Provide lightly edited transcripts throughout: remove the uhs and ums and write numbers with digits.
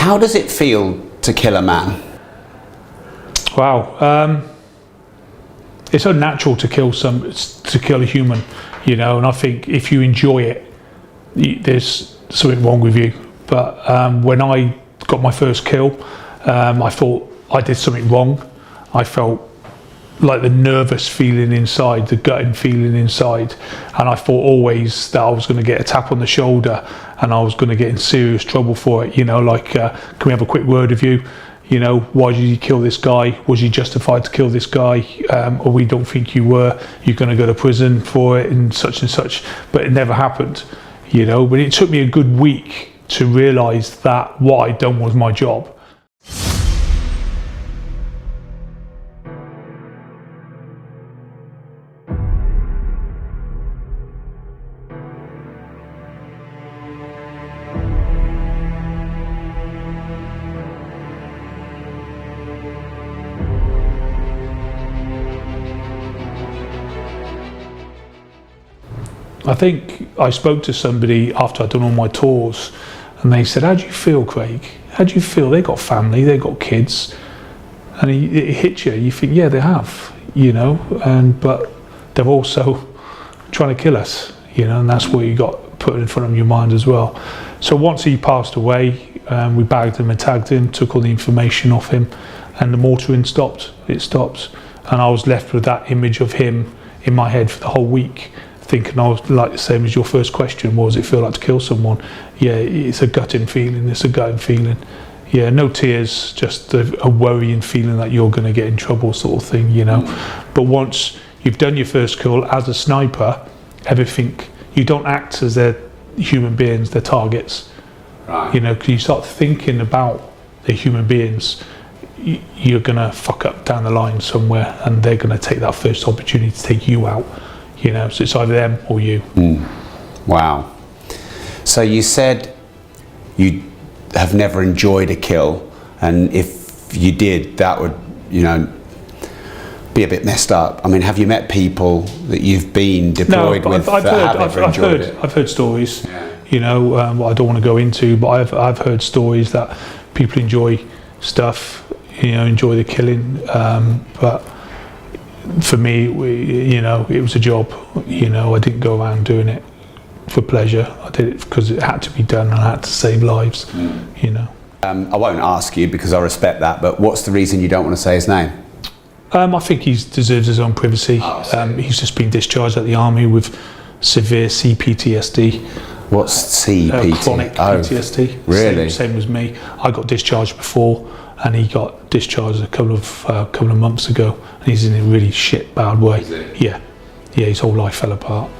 How does it feel to kill a man? Wow, it's unnatural to kill a human, you know. And I think if you enjoy it, there's something wrong with you. But when I got my first kill, I thought I did something wrong. I felt like the nervous feeling inside, the gutting feeling inside, and I thought always that I was going to get a tap on the shoulder and I was going to get in serious trouble for it, you know, like can we have a quick word with you, you know, why did you kill this guy, was you justified to kill this guy, or we don't think you were, you're going to go to prison for it and such, but it never happened, you know. But it took me a good week to realise that what I'd done was my job. I think I spoke to somebody after I'd done all my tours, and they said, how do you feel, Craig? How do you feel? They got family, they got kids, and it hits you. You think, yeah, they have, you know, but they're also trying to kill us, you know, and that's what you got put in front of your mind as well. So once he passed away, we bagged him and tagged him, took all the information off him, and the mortaring stopped. It stopped, and I was left with that image of him in my head for the whole week. Thinking, I was like the same as your first question, what does it feel like to kill someone? Yeah, it's a gutting feeling, Yeah, no tears, just a worrying feeling that you're going to get in trouble sort of thing, you know. But once you've done your first kill as a sniper, everything, you don't act as they're human beings, they're targets. Right. You know, because you start thinking about the human beings, you're going to fuck up down the line somewhere, and they're going to take that first opportunity to take you out. You know, so it's either them or you. Wow. So you said you have never enjoyed a kill, and if you did, that would, you know, be a bit messed up. I mean, have you met people that you've been deployed with that have ever enjoyed it? I've heard stories, you know, what I don't want to go into, but I've heard stories that people enjoy stuff, you know, enjoy the killing, but for me, you know, it was a job. You know, I didn't go around doing it for pleasure. I did it because it had to be done and I had to save lives, you know. I won't ask you because I respect that, but what's the reason you don't want to say his name? I think he deserves his own privacy. He's just been discharged at the army with severe CPTSD. What's CPTSD? Chronic PTSD. Really? Same as me. I got discharged before, and he got discharged a couple of months ago, and he's in a really shit bad way. Is he? Yeah, his whole life fell apart.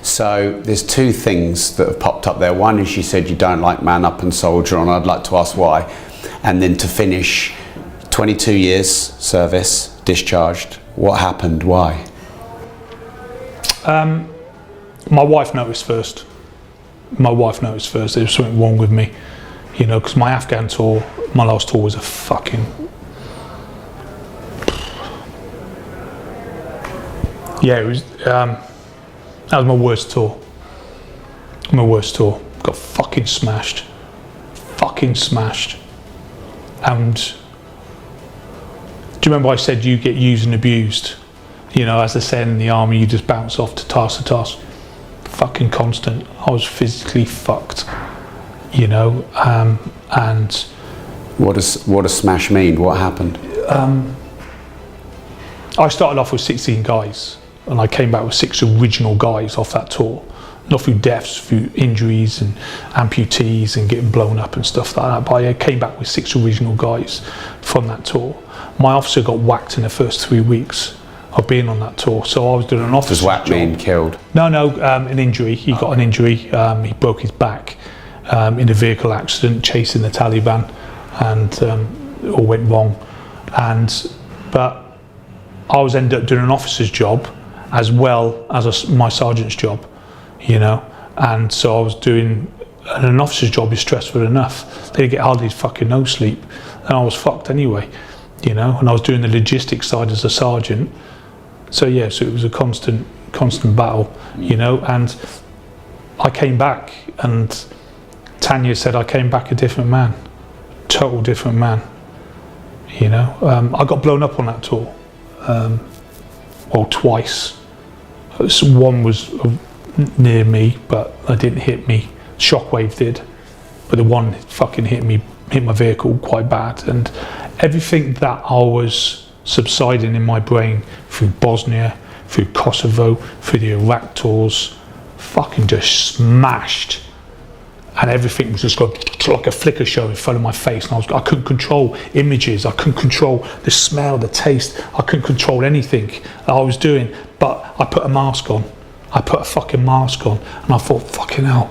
So there's two things that have popped up there. One is you said you don't like man up and soldier on. I'd like to ask why. And then to finish, 22 years service, discharged. What happened? Why? My wife noticed first. There was something wrong with me, you know, because my Afghan tour, my last tour was a fucking... Yeah, it was... that was my worst tour. Got fucking smashed. And do you remember I said you get used and abused? You know, as they say in the army, you just bounce off to task. Fucking constant. I was physically fucked, you know, and... What does smash mean? What happened? I started off with 16 guys, and I came back with 6 original guys off that tour. Not through deaths, through injuries and amputees and getting blown up and stuff like that, but I came back with 6 original guys from that tour. My officer got whacked in the first 3 weeks of being on that tour, so I was doing an officer's job. Does whack mean killed? No, an injury. He got an injury. He broke his back in a vehicle accident chasing the Taliban, and it all went wrong. But I was ended up doing an officer's job as well as my sergeant's job, you know, and so I was doing an officer's job is stressful enough. They get hardly fucking no sleep, and I was fucked anyway, you know, and I was doing the logistics side as a sergeant. So yeah, so it was a constant battle, you know. And I came back, and Tanya said I came back a different man, total different man, you know. I got blown up on that tour, well, twice. One was near me, but it didn't hit me. Shockwave did, but the one fucking hit my vehicle quite bad. And everything that I was subsiding in my brain through Bosnia, through Kosovo, through the Iraq tours, fucking just smashed. And everything was just going like a flicker show in front of my face, and I couldn't control images, I couldn't control the smell, the taste, I couldn't control anything that I was doing. But I put a mask on, I put a fucking mask on, and I thought, fucking hell,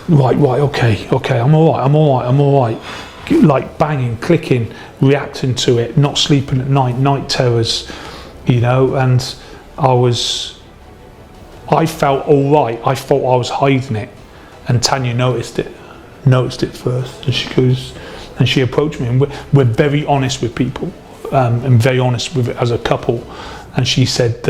right, okay, I'm all right. Like banging, clicking, reacting to it, not sleeping at night terrors, you know. And I felt all right. I thought I was hiding it, and Tanya noticed it first, and she goes, and she approached me, and we're very honest with people, and very honest with it as a couple. And she said,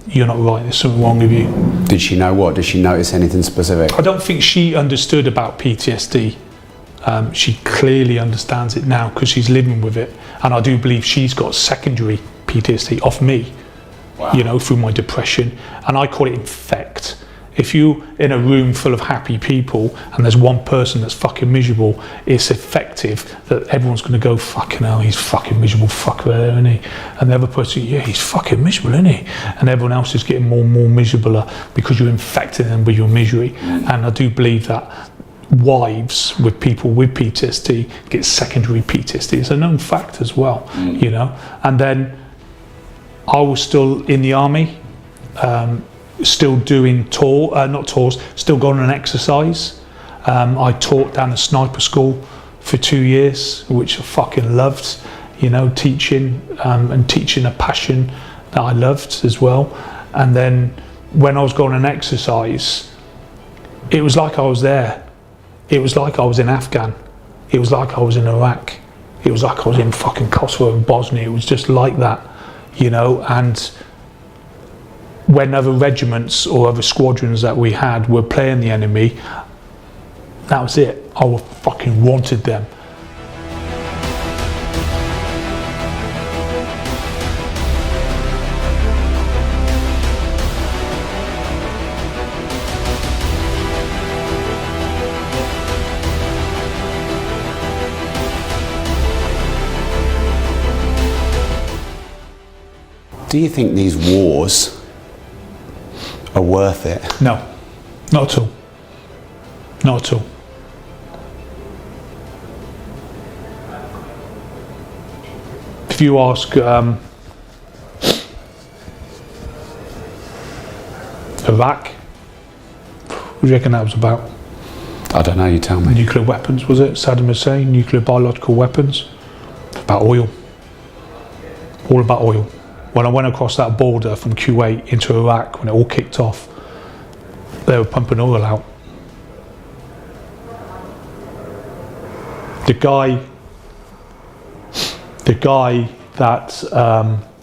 you're not right, there's something wrong with you. Did she know what? Did she notice anything specific? I don't think she understood about PTSD. She clearly understands it now because she's living with it. And I do believe she's got secondary PTSD off me, wow, you know, through my depression. And I call it infect. If you're in a room full of happy people and there's one person that's fucking miserable, it's effective that everyone's going to go, fucking hell, he's fucking miserable, fucker there, isn't he? And the other person, yeah, he's fucking miserable, isn't he? And everyone else is getting more and more miserable because you're infecting them with your misery. And I do believe that wives with people with PTSD get secondary PTSD. It's a known fact as well, you know. And then I was still in the army, still doing still going on exercise. I taught down at sniper school for 2 years, which I fucking loved, you know, teaching and teaching a passion that I loved as well. And then when I was going on exercise, it was like I was there. It was like I was in Afghan. It was like I was in Iraq. It was like I was in fucking Kosovo and Bosnia. It was just like that, you know. And when other regiments or other squadrons that we had were playing the enemy, that was it. I fucking wanted them. Do you think these wars are worth it? No, not at all. Not at all. If you ask Iraq, what do you reckon that was about? I don't know, you tell me. Nuclear weapons, was it? Saddam Hussein, nuclear biological weapons. About oil. All about oil. When I went across that border from Kuwait into Iraq, when it all kicked off, they were pumping oil out. The guy that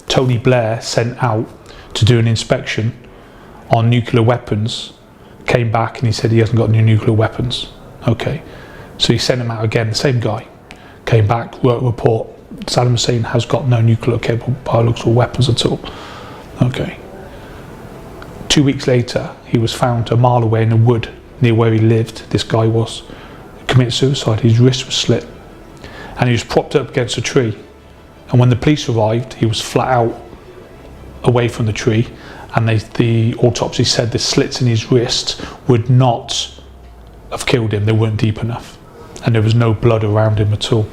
Tony Blair sent out to do an inspection on nuclear weapons came back and he said he hasn't got any nuclear weapons. Okay, so he sent him out again, the same guy, came back, wrote a report. Saddam Hussein has got no nuclear capable biological weapons at all. Okay. 2 weeks later, he was found a mile away in a wood near where he lived. This guy was committed suicide. His wrist was slit, and he was propped up against a tree. And when the police arrived, he was flat out away from the tree. And the autopsy said the slits in his wrist would not have killed him. They weren't deep enough, and there was no blood around him at all.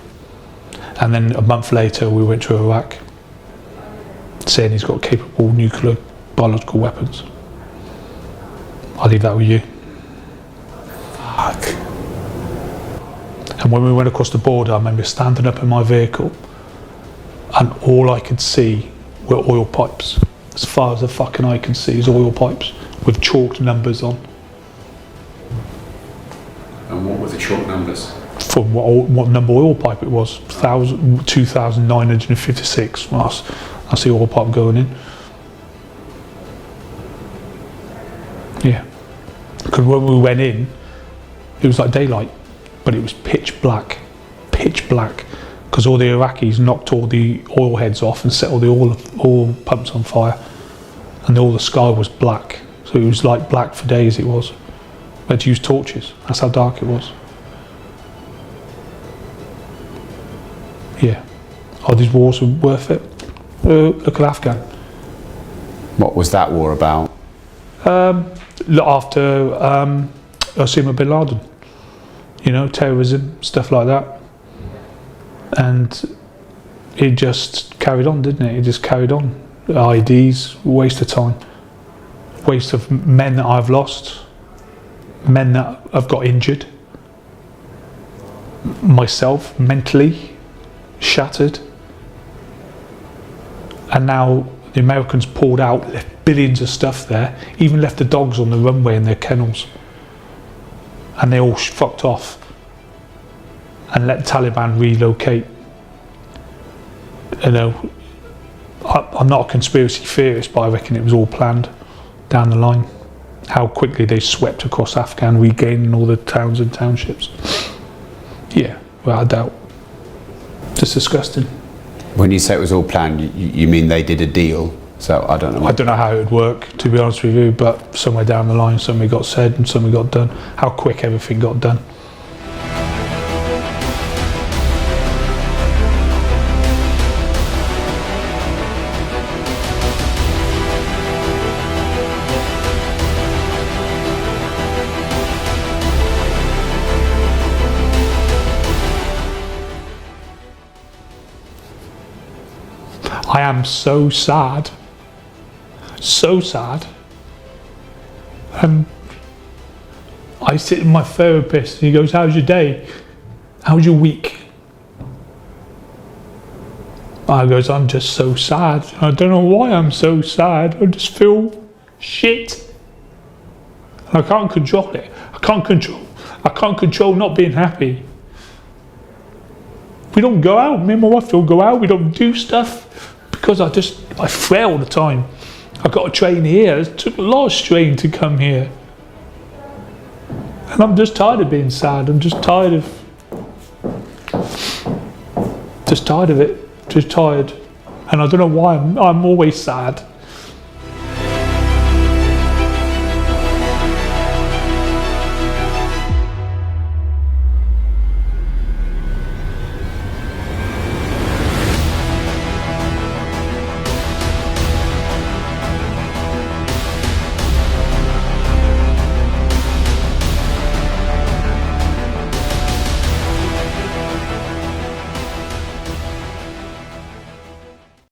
And then a month later, we went to Iraq, saying he's got capable nuclear biological weapons. I'll leave that with you. Fuck. And when we went across the border, I remember standing up in my vehicle, and all I could see were oil pipes. As far as the fucking eye can see is oil pipes with chalked numbers on. And what were the chalk numbers? from what number oil pipe it was, 2,956. Well, that's the oil pipe going in. Yeah, because when we went in, it was like daylight, but it was pitch black, because all the Iraqis knocked all the oil heads off and set all the oil pumps on fire, and all the sky was black. So it was like black for days. It was. We had to use torches. That's how dark it was. Yeah. Are these wars worth it? Look at Afghan. What was that war about? After Osama bin Laden, you know, terrorism, stuff like that, and it just carried on, didn't it? It just carried on. IEDs, waste of time, waste of men that I've lost, men that have got injured, myself mentally shattered, and now the Americans pulled out, left billions of stuff there, even left the dogs on the runway in their kennels, and they all fucked off and let the Taliban relocate. You know, I'm not a conspiracy theorist, but I reckon it was all planned down the line. How quickly they swept across Afghan, regaining all the towns and townships. Yeah, without a doubt. Just disgusting. When you say it was all planned, you mean they did a deal? So I don't know. I don't know how it would work, to be honest with you, but somewhere down the line something got said and something got done. How quick everything got done. I am so sad. So sad. And I sit with my therapist and he goes, how's your day? How's your week? I goes, I'm just so sad. I don't know why I'm so sad. I just feel shit. And I can't control it. I can't control not being happy. We don't go out. Me and my wife don't go out. We don't do stuff because I frail all the time. I got to train here. It took a lot of strain to come here. And I'm just tired of being sad. I'm just tired of it. Just tired. And I don't know why I'm always sad.